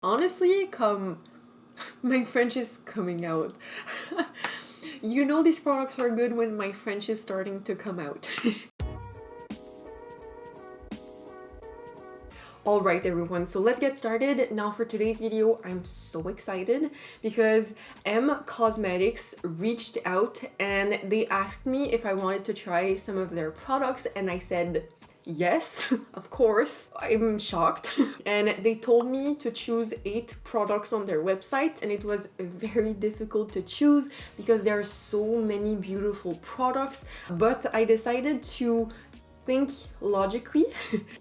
Honestly, my French is coming out. You know these products are good when my French is starting to come out. Alright everyone, so let's get started. Now for today's video, I'm so excited because M Cosmetics reached out and they asked me if I wanted to try some of their products, and I said yes, of course. I'm shocked. And they told me to choose 8 products on their website, and it was very difficult to choose because there are so many beautiful products, but I decided to think logically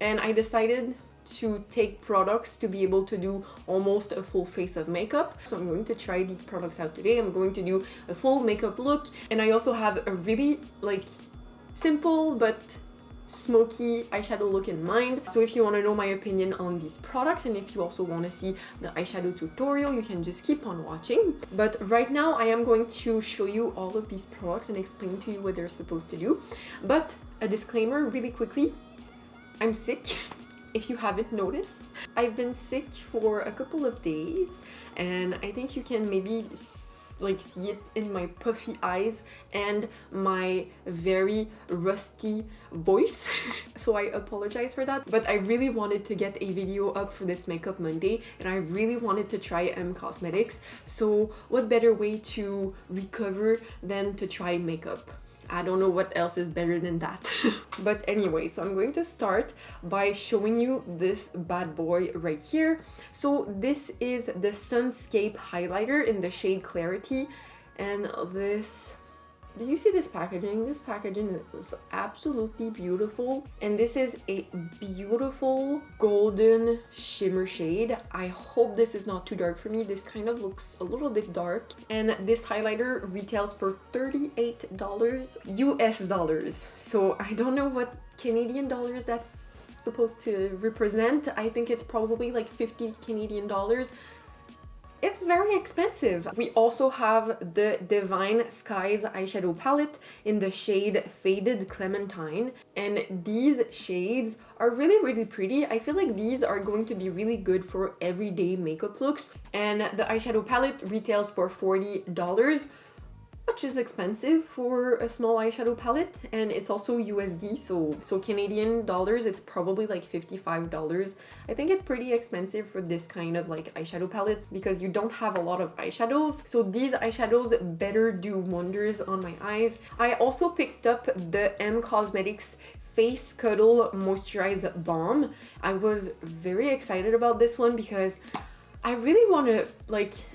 and I decided to take products to be able to do almost a full face of makeup. So I'm going to try these products out today. I'm going to do a full makeup look, and I also have a really simple but smoky eyeshadow look in mind. So if you want to know my opinion on these products, and if you also want to see the eyeshadow tutorial, you can just keep on watching. But right now I am going to show you all of these products and explain to you what they're supposed to do. But a disclaimer really quickly, I'm sick. If you haven't noticed, I've been sick for a couple of days, and I think you can maybe see it in my puffy eyes and my very rusty voice. So I apologize for that, but I really wanted to get a video up for this Makeup Monday, and I really wanted to try M Cosmetics. So what better way to recover than to try makeup? I don't know what else is better than that. But anyway, so I'm going to start by showing you this bad boy right here. So this is the Sunscape highlighter in the shade Clarity, and this, do you see this packaging? This packaging is absolutely beautiful, and this is a beautiful golden shimmer shade. I hope this is not too dark for me. This kind of looks a little bit dark, and this highlighter retails for $38 US dollars. So I don't know what Canadian dollars that's supposed to represent. I think it's probably like 50 Canadian dollars. It's very expensive. We also have the Divine Skies eyeshadow palette in the shade Faded Clementine, and these shades are really pretty. I feel like these are going to be really good for everyday makeup looks, and the eyeshadow palette retails for $40, which is expensive for a small eyeshadow palette, and it's also USD, so Canadian dollars, it's probably like $55. I think it's pretty expensive for this kind of eyeshadow palettes because you don't have a lot of eyeshadows, so these eyeshadows better do wonders on my eyes. I also picked up the M Cosmetics Face Cuddle Moisturize Balm. I was very excited about this one because I really want to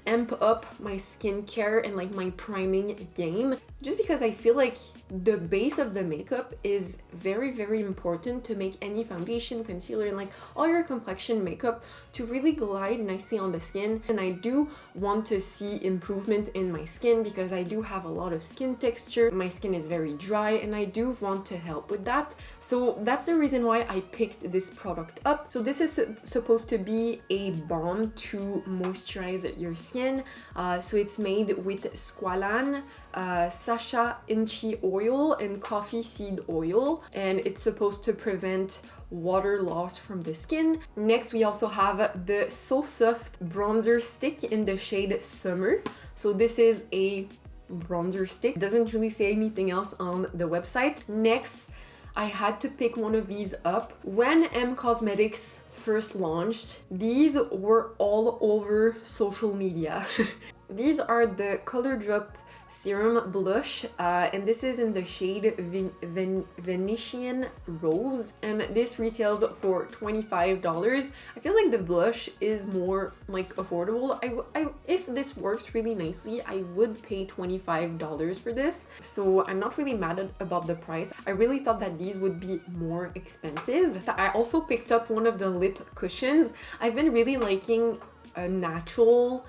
amp up my skincare and my priming game, just because I feel like the base of the makeup is very important to make any foundation, concealer, and all your complexion makeup to really glide nicely on the skin. And I do want to see improvement in my skin because I do have a lot of skin texture. My skin is very dry, and I do want to help with that. So that's the reason why I picked this product up. So this is supposed to be a balm to moisturize your skin. So it's made with squalane, Sacha Inchi oil, and coffee seed oil, and it's supposed to prevent water loss from the skin. Next, we also have the So Soft bronzer stick in the shade Summer. So this is a bronzer stick. It doesn't really say anything else on the website. Next, I had to pick one of these up. When M Cosmetics first launched, these were all over social media. These are the Colordrop serum blush, and this is in the shade Venetian Rose, and this retails for $25. I feel like the blush is more affordable. If this works really nicely, I would pay $25 for this, so I'm not really mad about the price. I really thought that these would be more expensive. I also picked up one of the lip cushions. I've been really liking a natural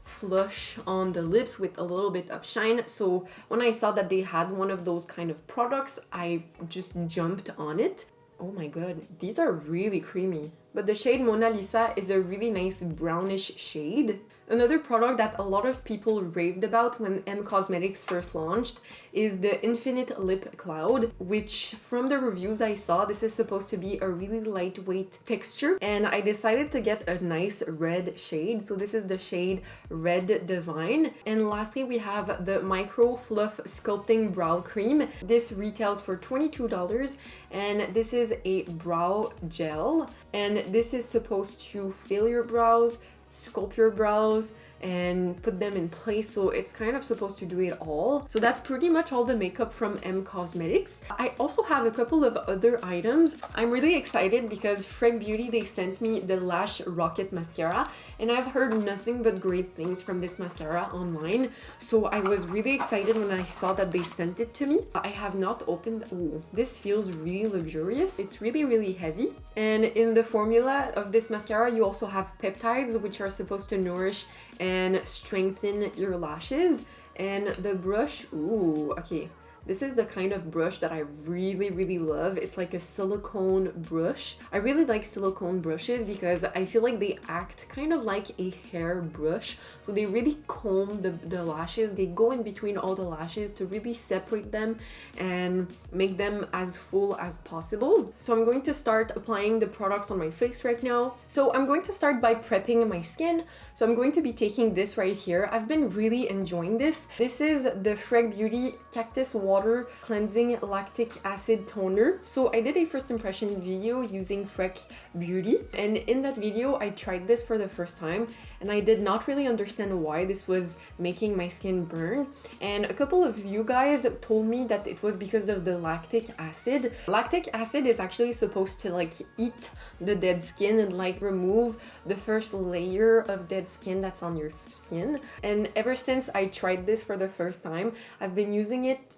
flush on the lips with a little bit of shine, so when I saw that they had one of those kind of products, I just jumped on it. Oh my god, these are really creamy. but the shade Mona Lisa is a really nice brownish shade. Another product that a lot of people raved about when M Cosmetics first launched is the Infinite Lip Cloud, which from the reviews I saw, this is supposed to be a really lightweight texture, and I decided to get a nice red shade. So this is the shade Red Divine. And lastly, we have the Micro-Fluff Sculpting Brow Cream. This retails for $22, and this is a brow gel, and this is supposed to fill your brows, sculpt your brows, and put them in place, so it's kind of supposed to do it all. So that's pretty much all the makeup from M Cosmetics. I also have a couple of other items. I'm really excited because Freg Beauty, they sent me the Lash Rocket mascara, and I've heard nothing but great things from this mascara online, so I was really excited when I saw that they sent it to me. I have not opened. Ooh, this feels really luxurious. It's really heavy, and in the formula of this mascara you also have peptides, which are supposed to nourish and strengthen your lashes. And the brush, ooh, okay, this is the kind of brush that I really love. It's like a silicone brush. I really like silicone brushes because I feel like they act kind of like a hair brush. So they really comb the lashes. They go in between all the lashes to really separate them and make them as full as possible. So I'm going to start applying the products on my face right now. So I'm going to start by prepping my skin. So I'm going to be taking this right here. I've been really enjoying this. This is the Freg Beauty Cactus Water Cleansing Lactic Acid Toner. So I did a first impression video using Freg Beauty, and in that video I tried this for the first time, and I did not really understand why this was making my skin burn. And a couple of you guys told me that it was because of the lactic acid. Lactic acid is actually supposed to like eat the dead skin and like remove the first layer of dead skin that's on your skin. And ever since I tried this for the first time, I've been using it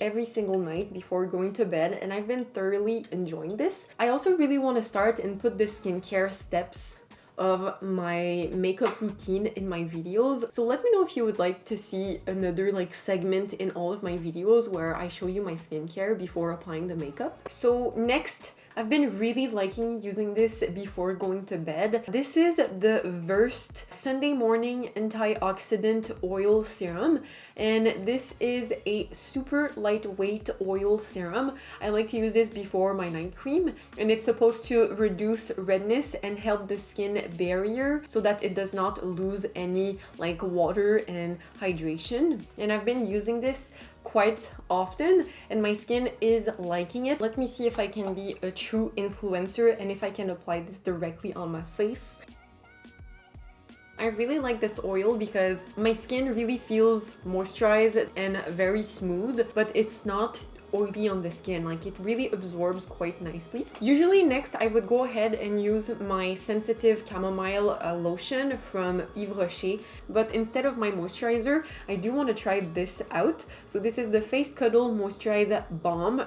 every single night before going to bed, and I've been thoroughly enjoying this. I also really want to start and put the skincare steps of my makeup routine in my videos. So let me know if you would like to see another like segment in all of my videos where I show you my skincare before applying the makeup. So next, I've been really liking using this before going to bed. This is the Versed Sunday Morning Antioxidant Oil Serum, and this is a super lightweight oil serum. I like to use this before my night cream, and it's supposed to reduce redness and help the skin barrier so that it does not lose any like water and hydration. And I've been using this quite often, and my skin is liking it. Let me see if I can be a true influencer and if I can apply this directly on my face. I really like this oil because my skin really feels moisturized and very smooth, but it's not oily on the skin. Like, it really absorbs quite nicely. Usually next I would go ahead and use my sensitive chamomile lotion from Yves Rocher, but instead of my moisturizer I do want to try this out. So this is the Face Cuddle Moisturize Balm.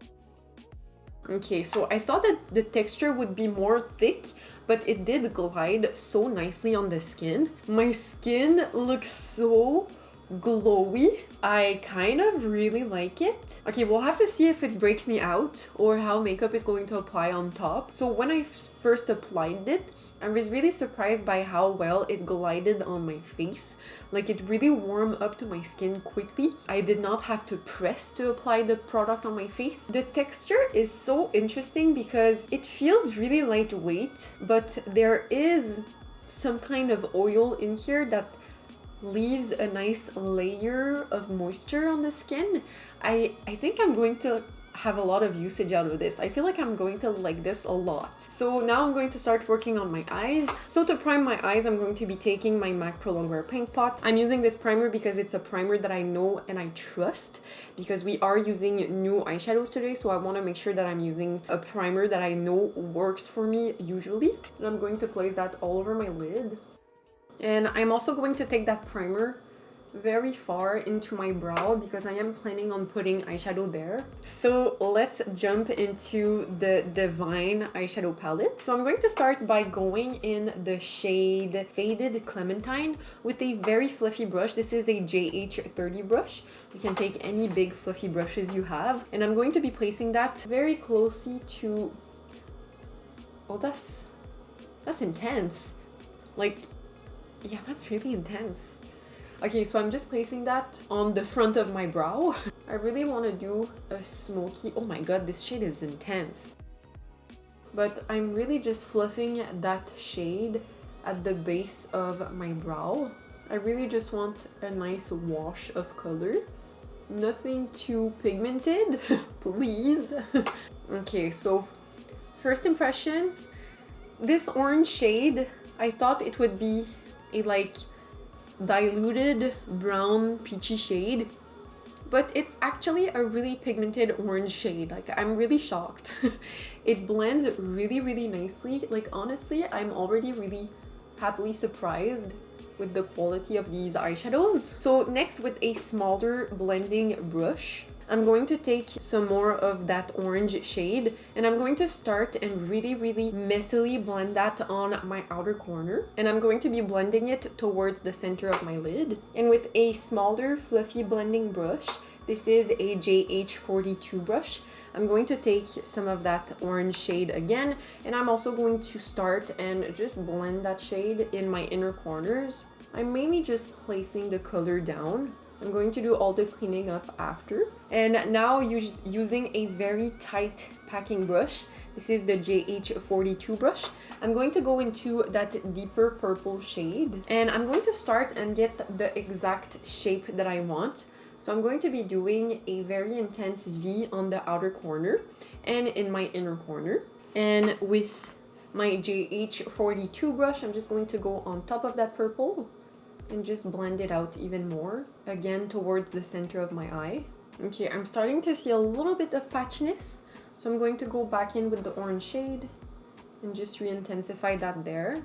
Okay, so I thought that the texture would be more thick, but it did glide so nicely on the skin. My skin looks so glowy. I kind of really like it. Okay, we'll have to see if it breaks me out or how makeup is going to apply on top. So when I first applied it, I was really surprised by how well it glided on my face. Like, it really warmed up to my skin quickly. I did not have to press to apply the product on my face. The texture is so interesting because it feels really lightweight, but there is some kind of oil in here that leaves a nice layer of moisture on the skin. I think I'm going to have a lot of usage out of this. I feel like I'm going to like this a lot. So now I'm going to start working on my eyes. So to prime my eyes, I'm going to be taking my MAC Pro Longwear Paint Pot. I'm using this primer because it's a primer that I know and I trust, because we are using new eyeshadows today, so I want to make sure that I'm using a primer that I know works for me usually. And I'm going to place that all over my lid. And I'm also going to take that primer very far into my brow because I am planning on putting eyeshadow there. So let's jump into the Divine eyeshadow palette. So I'm going to start by going in the shade Faded Clementine with a very fluffy brush. This is a JH30 brush. You can take any big fluffy brushes you have. And I'm going to be placing that very closely to Oh, that's intense. Like, yeah, that's really intense. Okay, so I'm just placing that on the front of my brow. I really want to do a smoky. Oh my god, this shade is intense. But I'm really just fluffing that shade at the base of my brow. I really just want a nice wash of color. Nothing too pigmented, please. Okay, so first impressions. This orange shade, I thought it would be a like diluted brown peachy shade, but it's actually a really pigmented orange shade. Like, I'm really shocked. It blends really, really nicely. Like, honestly, I'm already really happily surprised with the quality of these eyeshadows. So next, with a smaller blending brush, I'm going to take some more of that orange shade and I'm going to start and really, really messily blend that on my outer corner. And I'm going to be blending it towards the center of my lid. And with a smaller fluffy blending brush, this is a JH42 brush, I'm going to take some of that orange shade again, and I'm also going to start and just blend that shade in my inner corners. I'm mainly just placing the color down. I'm going to do all the cleaning up after. And now using a very tight packing brush, this is the JH42 brush, I'm going to go into that deeper purple shade. And I'm going to start and get the exact shape that I want. So I'm going to be doing a very intense V on the outer corner and in my inner corner. And with my JH42 brush, I'm just going to go on top of that purple and just blend it out even more, again towards the center of my eye. Okay, I'm starting to see a little bit of patchiness, so I'm going to go back in with the orange shade and just re-intensify that there.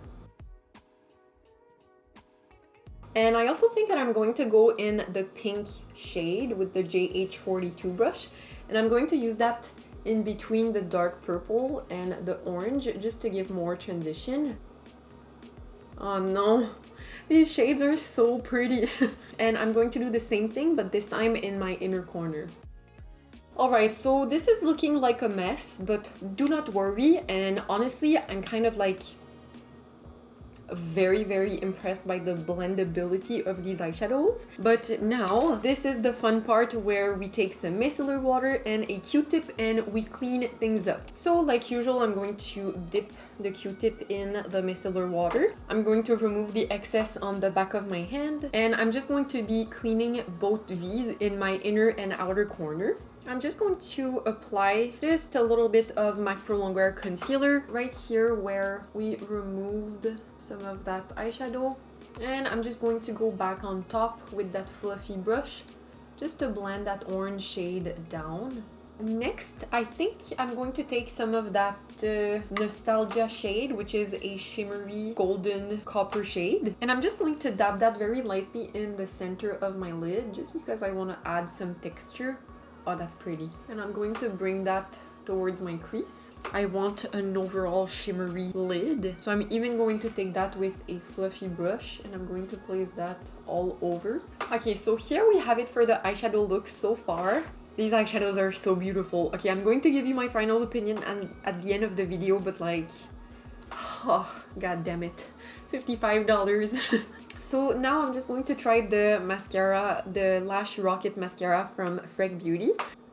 And I also think that I'm going to go in the pink shade with the JH42 brush, and I'm going to use that in between the dark purple and the orange just to give more transition. Oh no, these shades are so pretty. And I'm going to do the same thing, but this time in my inner corner. Alright, so this is looking like a mess, but do not worry. And honestly, I'm kind of like very, very impressed by the blendability of these eyeshadows. But now this is the fun part where we take some micellar water and a Q-tip and we clean things up. So like usual, I'm going to dip the Q-tip in the micellar water. I'm going to remove the excess on the back of my hand, and I'm just going to be cleaning both V's in my inner and outer corner. I'm just going to apply just a little bit of MAC Pro Longwear concealer right here where we removed some of that eyeshadow. And I'm just going to go back on top with that fluffy brush just to blend that orange shade down. Next, I think I'm going to take some of that Nostalgia shade, which is a shimmery golden copper shade. And I'm just going to dab that very lightly in the center of my lid just because I want to add some texture. Oh, that's pretty. And I'm going to bring that towards my crease. I want an overall shimmery lid. So I'm even going to take that with a fluffy brush and I'm going to place that all over. Okay, so here we have it for the eyeshadow look so far. These eyeshadows are so beautiful. Okay, I'm going to give you my final opinion at the end of the video, but like, oh, god damn it. $55. So now I'm just going to try the mascara, the Lash Rocket mascara from Freck Beauty.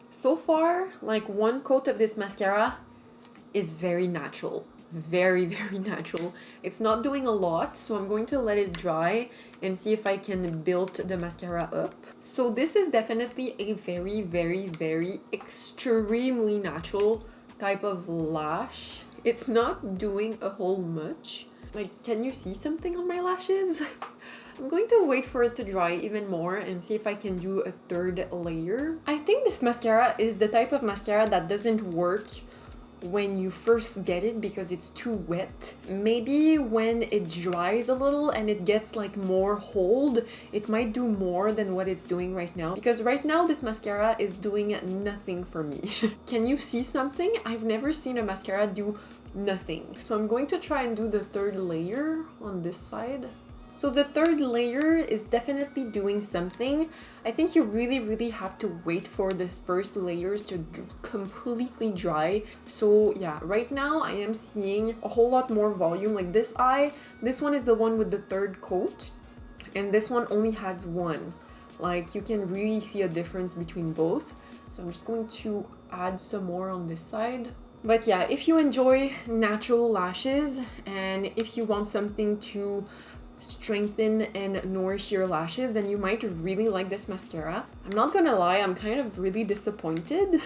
So far, like one coat of this mascara is very natural. Very, very natural. It's not doing a lot, so I'm going to let it dry and see if I can build the mascara up. So this is definitely a very, very, very extremely natural type of lash. It's not doing a whole much. Like, can you see something on my lashes? I'm going to wait for it to dry even more and see if I can do a third layer. I think this mascara is the type of mascara that doesn't work when you first get it because it's too wet. Maybe when it dries a little and it gets like more hold, it might do more than what it's doing right now. Because right now this mascara is doing nothing for me. Can you see something? I've never seen a mascara do nothing. So I'm going to try and do the third layer on this side. So the third layer is definitely doing something. I think you really have to wait for the first layers to completely dry. So yeah, right now I am seeing a whole lot more volume. Like this eye, this one is the one with the third coat, and this one only has one. Like you can really see a difference between both. So I'm just going to add some more on this side. But yeah, if you enjoy natural lashes and if you want something to strengthen and nourish your lashes, then you might really like this mascara. I'm not gonna lie, I'm kind of really disappointed.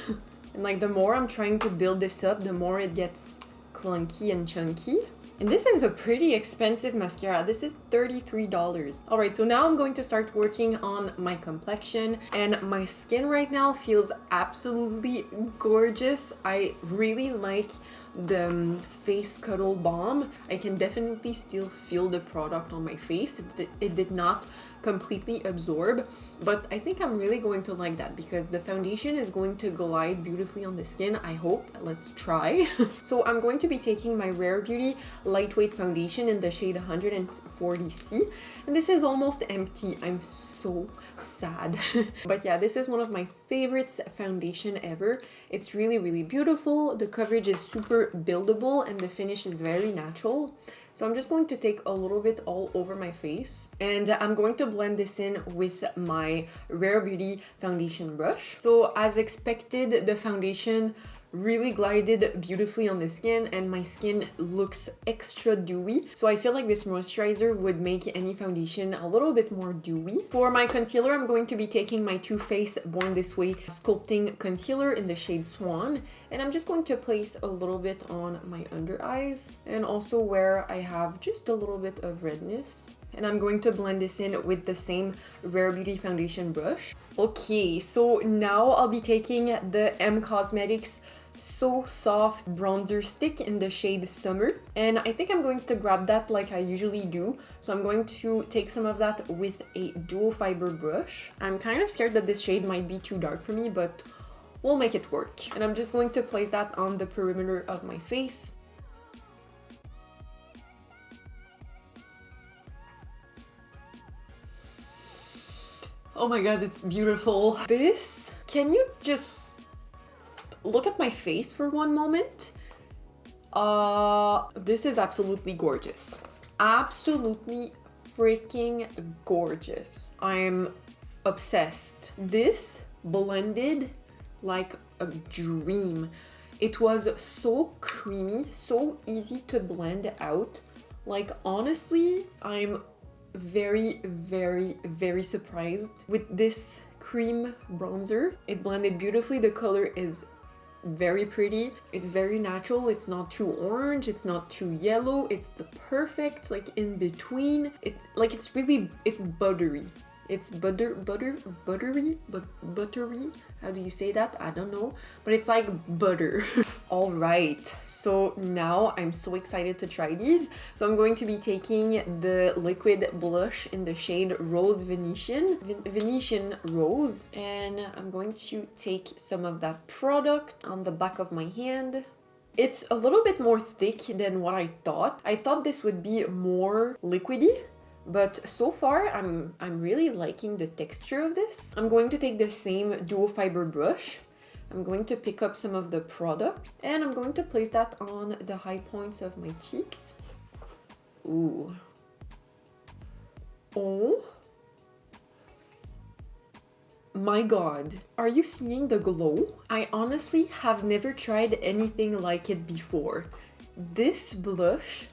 And like the more I'm trying to build this up, the more it gets clunky and chunky. And this is a pretty expensive mascara. This is $33. Alright, so now I'm going to start working on my complexion, and my skin right now feels absolutely gorgeous. I really like the face cuddle balm. I can definitely still feel the product on my face. It did not completely absorb, but I think I'm really going to like that because the foundation is going to glide beautifully on the skin, I hope. Let's try. So I'm going to be taking my Rare Beauty lightweight foundation in the shade 140C, and this is almost empty. I'm so sad. But yeah, this is one of my favorites foundation ever. It's really beautiful. The coverage is super buildable and the finish is very natural. So I'm just going to take a little bit all over my face, and I'm going to blend this in with my Rare Beauty foundation brush. So as expected, the foundation really glided beautifully on the skin, and my skin looks extra dewy. So I feel like this moisturizer would make any foundation a little bit more dewy. For my concealer, I'm going to be taking my Too Faced Born This Way Sculpting Concealer in the shade Swan, and I'm just going to place a little bit on my under eyes and also where I have just a little bit of redness. And I'm going to blend this in with the same Rare Beauty foundation brush. Okay, so now I'll be taking the Cosmetics So Soft bronzer stick in the shade Summer, and I think I'm going to grab that like I usually do. So I'm going to take some of that with a dual fiber brush. I'm kind of scared that this shade might be too dark for me, but we'll make it work. And I'm just going to place that on the perimeter of my face. Oh my god, it's beautiful. This, can you just look at my face for one moment? This is absolutely gorgeous. Absolutely freaking gorgeous. I'm obsessed. This blended like a dream. It was so creamy, so easy to blend out. Like honestly, I'm very surprised with this cream bronzer. It blended beautifully. The color is very pretty. It's very natural. It's not too orange, it's not too yellow. It's the perfect like in between. It's buttery. It's buttery. How do you say that? I don't know, but it's like butter. All right, so now I'm so excited to try these. So I'm going to be taking the liquid blush in the shade Rose Venetian Rose, and I'm going to take some of that product on the back of my hand. It's a little bit more thick than what I thought. I thought this would be more liquidy, but so far I'm really liking the texture of this. I'm going to take the same dual fiber brush. I'm going to pick up some of the product and I'm going to place that on the high points of my cheeks. Ooh. Oh my god. Are you seeing the glow? I honestly have never tried anything like it before. This blush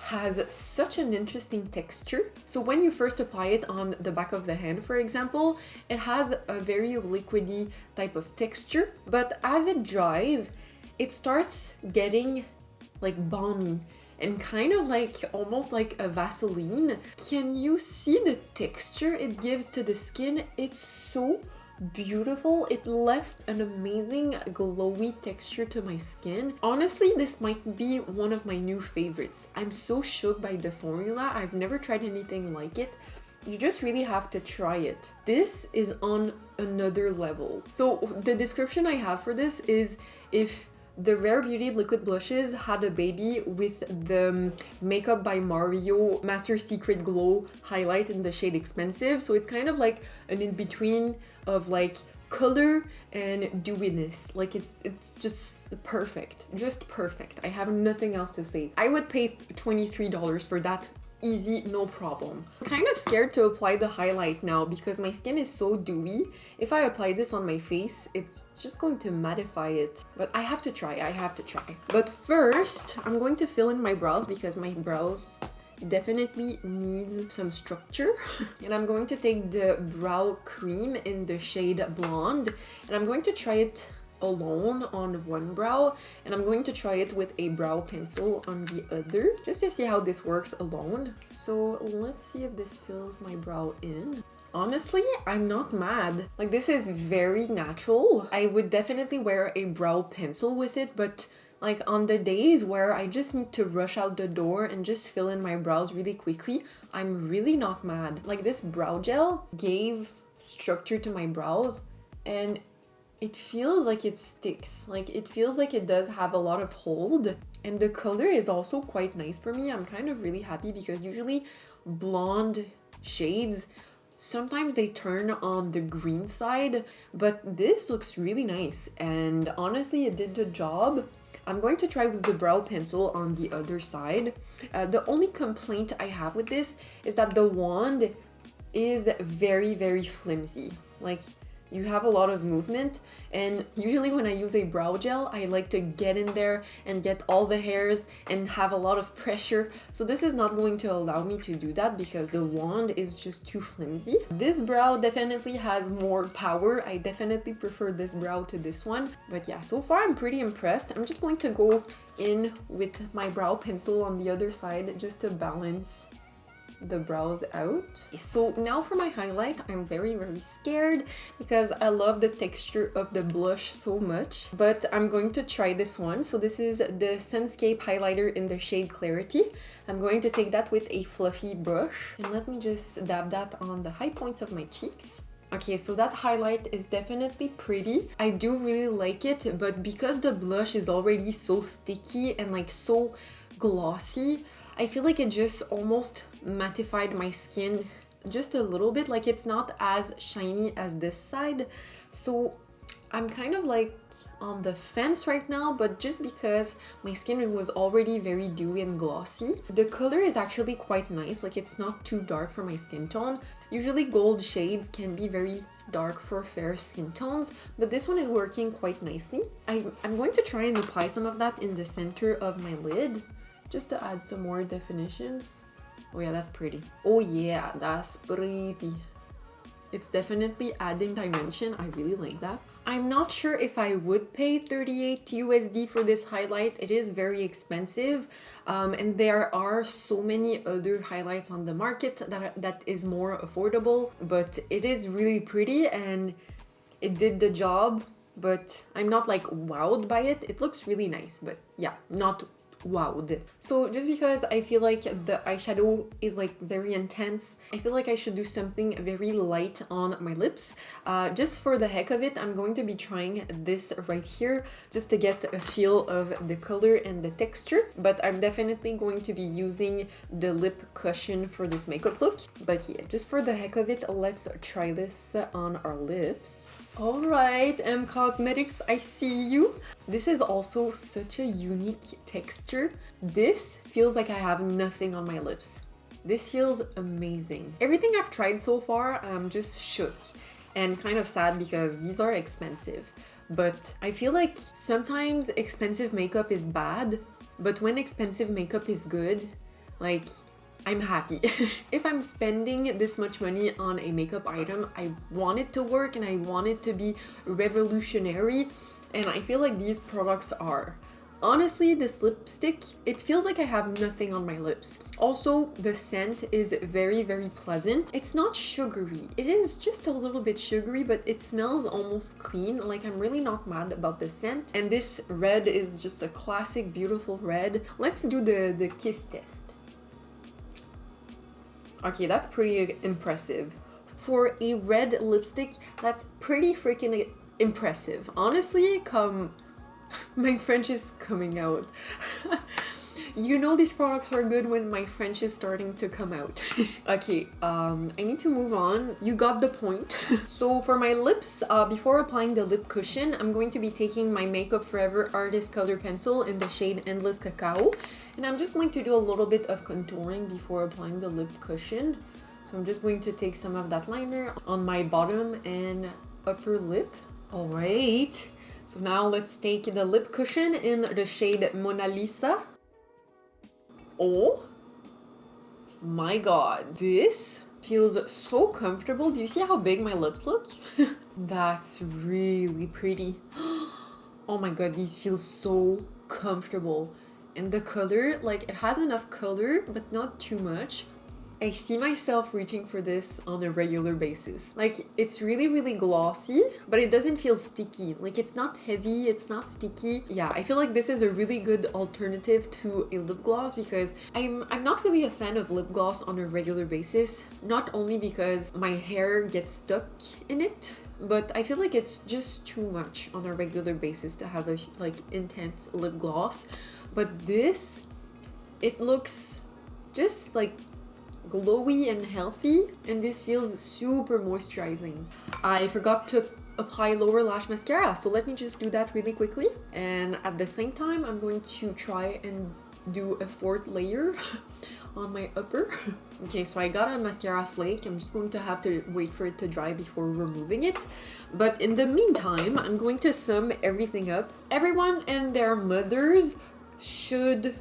has such an interesting texture. So when you first apply it on the back of the hand, for example, it has a very liquidy type of texture, but as it dries, it starts getting like balmy and kind of like almost like a Vaseline. Can you see the texture it gives to the skin? It's so beautiful. It left an amazing glowy texture to my skin. Honestly, this might be one of my new favorites. I'm so shook by the formula. I've never tried anything like it. You just really have to try it. This is on another level. So the description I have for this is, if the Rare Beauty liquid blushes had a baby with the Makeup by Mario Master Secret Glow highlight in the shade Expensive. So it's kind of like an in-between of like color and dewiness. Like it's just perfect. Just perfect. I have nothing else to say. I would pay $23 for that. Easy, no problem. I'm kind of scared to apply the highlight now because my skin is so dewy. If I apply this on my face, it's just going to mattify it. But I have to try, But first, I'm going to fill in my brows because my brows definitely needs some structure. And I'm going to take the brow cream in the shade Blonde, and I'm going to try it alone on one brow, and I'm going to try it with a brow pencil on the other just to see how this works alone. So let's see if this fills my brow in. Honestly, I'm not mad. Like, this is very natural. I would definitely wear a brow pencil with it, but like on the days where I just need to rush out the door and just fill in my brows really quickly, I'm really not mad. Like, this brow gel gave structure to my brows, and it feels like it sticks. Like, it feels like it does have a lot of hold, and the color is also quite nice for me. I'm kind of really happy because usually blonde shades, sometimes they turn on the green side, but this looks really nice, and honestly it did the job. I'm going to try with the brow pencil on the other side. The only complaint I have with this is that the wand is very, very flimsy. Like, you have a lot of movement, and usually when I use a brow gel, I like to get in there and get all the hairs and have a lot of pressure. So this is not going to allow me to do that because the wand is just too flimsy. This brow definitely has more power. I definitely prefer this brow to this one. But yeah, so far I'm pretty impressed. I'm just going to go in with my brow pencil on the other side just to balance the brows out. So now for my highlight, I'm very, very scared because I love the texture of the blush so much, but I'm going to try this one. So this is the Sunscape highlighter in the shade Clarity. I'm going to take that with a fluffy brush, and let me just dab that on the high points of my cheeks. Okay, so that highlight is definitely pretty. I do really like it, but because the blush is already so sticky and like so glossy, I feel like it just almost mattified my skin just a little bit. Like, it's not as shiny as this side. So I'm kind of like on the fence right now, but just because my skin was already very dewy and glossy. The color is actually quite nice. Like, it's not too dark for my skin tone. Usually gold shades can be very dark for fair skin tones, but this one is working quite nicely. I'm going to try and apply some of that in the center of my lid, just to add some more definition. Oh yeah, that's pretty. Oh yeah, that's pretty. It's definitely adding dimension. I really like that. I'm not sure if I would pay 38 USD for this highlight. It is very expensive, and there are so many other highlights on the market that is more affordable, but it is really pretty and it did the job, but I'm not like wowed by it. It looks really nice, but yeah, not wowed. So just because I feel like the eyeshadow is like very intense, I feel like I should do something very light on my lips. Just for the heck of it, I'm going to be trying this right here just to get a feel of the color and the texture, but I'm definitely going to be using the lip cushion for this makeup look. But yeah, just for the heck of it, let's try this on our lips. Alright, Cosmetics, I see you. This is also such a unique texture. This feels like I have nothing on my lips. This feels amazing. Everything I've tried so far, I'm just shook and kind of sad because these are expensive. But I feel like sometimes expensive makeup is bad, but when expensive makeup is good, like, I'm happy. If I'm spending this much money on a makeup item, I want it to work and I want it to be revolutionary, and I feel like these products are. Honestly, this lipstick, it feels like I have nothing on my lips. Also, the scent is very, very pleasant. It's not sugary. It is just a little bit sugary, but it smells almost clean. Like, I'm really not mad about the scent. And this red is just a classic, beautiful red. Let's do the kiss test. Okay, that's pretty impressive. For a red lipstick, that's pretty freaking impressive. Honestly, come My French is coming out. You know these products are good when my French is starting to come out. Okay, I need to move on. You got the point. So for my lips, before applying the lip cushion, I'm going to be taking my Makeup Forever Artist Color Pencil in the shade Endless Cacao. And I'm just going to do a little bit of contouring before applying the lip cushion. So I'm just going to take some of that liner on my bottom and upper lip. All right. So now let's take the lip cushion in the shade Mona Lisa. Oh my god, this feels so comfortable. Do you see how big my lips look? That's really pretty. Oh my god, these feel so comfortable. And the color, like, it has enough color, but not too much. I see myself reaching for this on a regular basis. Like, it's really, really glossy, but it doesn't feel sticky. Like, it's not heavy, it's not sticky. Yeah, I feel like this is a really good alternative to a lip gloss because I'm not really a fan of lip gloss on a regular basis. Not only because my hair gets stuck in it, but I feel like it's just too much on a regular basis to have a, like, intense lip gloss. But this, it looks just, like, glowy and healthy, and this feels super moisturizing. I forgot to apply lower lash mascara, so let me just do that really quickly. And at the same time, I'm going to try and do a fourth layer on my upper. Okay, so I got a mascara flake. I'm just going to have to wait for it to dry before removing it. But in the meantime, I'm going to sum everything up. Everyone and their mothers should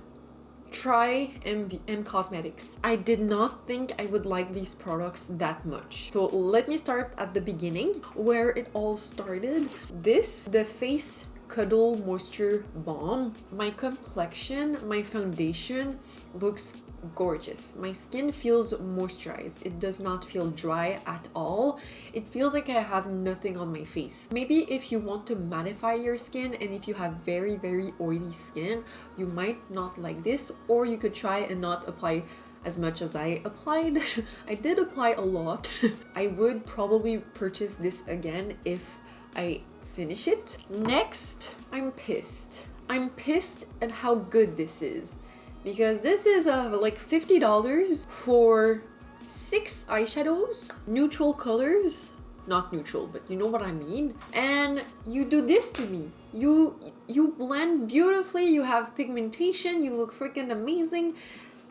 try M Cosmetics. I did not think I would like these products that much. So let me start at the beginning where it all started. This, the Face Cuddle Moisture Balm. My complexion, my foundation looks gorgeous. My skin feels moisturized. It does not feel dry at all. It feels like I have nothing on my face. Maybe if you want to mattify your skin and if you have very, very oily skin, you might not like this, or you could try and not apply as much as I applied. I did apply a lot. I would probably purchase this again if I finish it. Next, I'm pissed. I'm pissed at how good this is. Because this is like $50 for 6 eyeshadows, neutral colors, not neutral, but you know what I mean. And you do this to me. You blend beautifully, you have pigmentation, you look freaking amazing.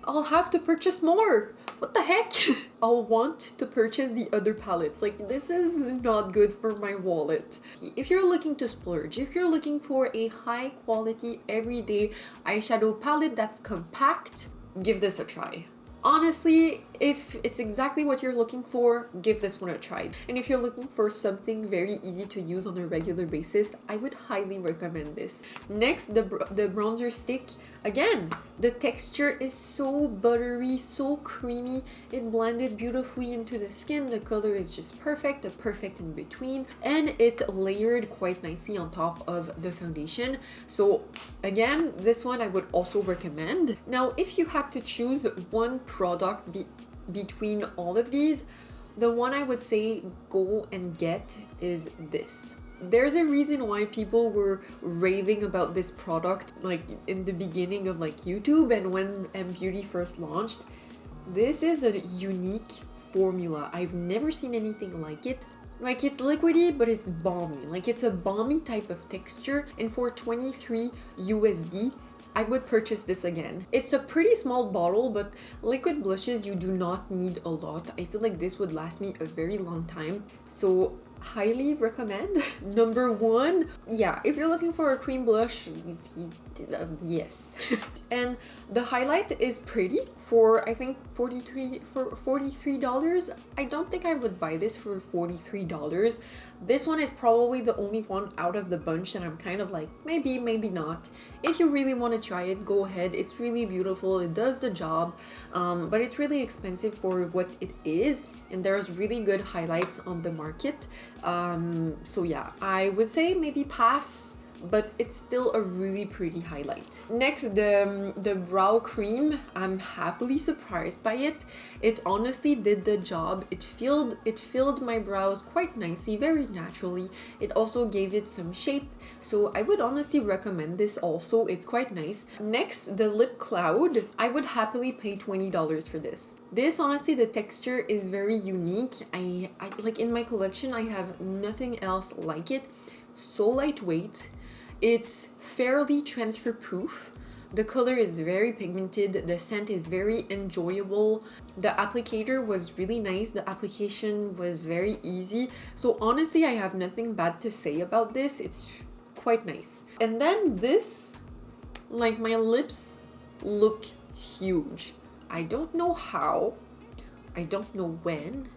I'll have to purchase more. What the heck? I'll want to purchase the other palettes. Like, this is not good for my wallet. If you're looking to splurge, if you're looking for a high quality everyday eyeshadow palette that's compact, give this a try. Honestly, if it's exactly what you're looking for, give this one a try. And if you're looking for something very easy to use on a regular basis, I would highly recommend this. Next, the bronzer stick. Again, the texture is so buttery, so creamy. It blended beautifully into the skin. The color is just perfect, the perfect in between, and it layered quite nicely on top of the foundation. So again, this one I would also recommend. Now, if you had to choose one product between all of these, the one I would say go and get is this. There's a reason why people were raving about this product like in the beginning of like YouTube and when M Beauty first launched. This is a unique formula. I've never seen anything like it. Like, it's liquidy, but it's balmy. Like, it's a balmy type of texture, and for 23 USD, I would purchase this again. It's a pretty small bottle, but liquid blushes, you do not need a lot. I feel like this would last me a very long time. So highly recommend. Number one, yeah, if you're looking for a cream blush, yes. And the highlight is pretty for, I think, $43. I don't think I would buy this for $43. This one is probably the only one out of the bunch that I'm kind of like, maybe, maybe not. If you really want to try it, go ahead. It's really beautiful. It does the job, but it's really expensive for what it is. And there's really good highlights on the market. So yeah, I would say maybe pass but it's still a really pretty highlight. Next, the brow cream. I'm happily surprised by it. It honestly did the job. It filled my brows quite nicely, very naturally. It also gave it some shape, so I would honestly recommend this also. It's quite nice. Next, the lip cloud. I would happily pay $20 for this. This, honestly, the texture is very unique. I like, in my collection I have nothing else like it. So lightweight, it's fairly transfer proof, the color is very pigmented, the scent is very enjoyable, the applicator was really nice, the application was very easy. So honestly, I have nothing bad to say about this. It's quite nice. And then this, like, my lips look huge. I don't know how, I don't know when,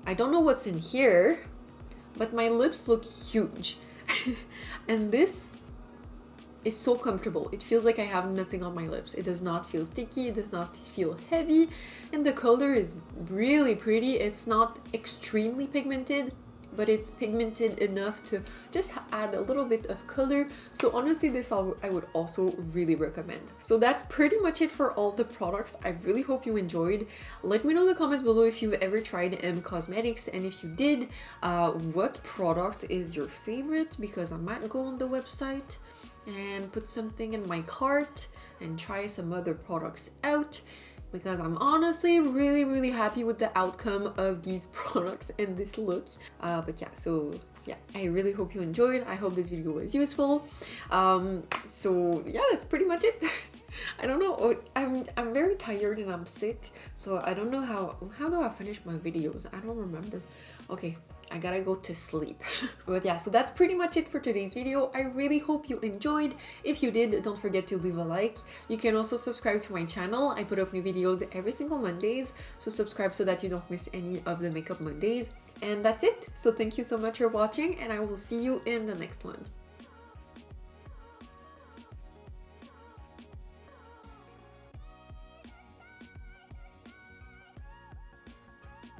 I don't know what's in here, but my lips look huge. And this is so comfortable. It feels like I have nothing on my lips. It does not feel sticky, it does not feel heavy, and the color is really pretty. It's not extremely pigmented, but it's pigmented enough to just add a little bit of color. So honestly, this I would also really recommend. So that's pretty much it for all the products. I really hope you enjoyed. Let me know in the comments below if you've ever tried M Cosmetics, and if you did, what product is your favorite, because I might go on the website and put something in my cart and try some other products out, because I'm honestly really happy with the outcome of these products and this look. But yeah, so yeah, I really hope you enjoyed. I hope this video was useful. So yeah, that's pretty much it. I don't know, I'm very tired and I'm sick, so I don't know how do I finish my videos? I don't remember. Okay, I gotta go to sleep. But yeah, so that's pretty much it for today's video. I really hope you enjoyed. If you did, don't forget to leave a like. You can also subscribe to my channel. I put up new videos every single Mondays, so subscribe so that you don't miss any of the Makeup Mondays. And that's it. So thank you so much for watching, and I will see you in the next one.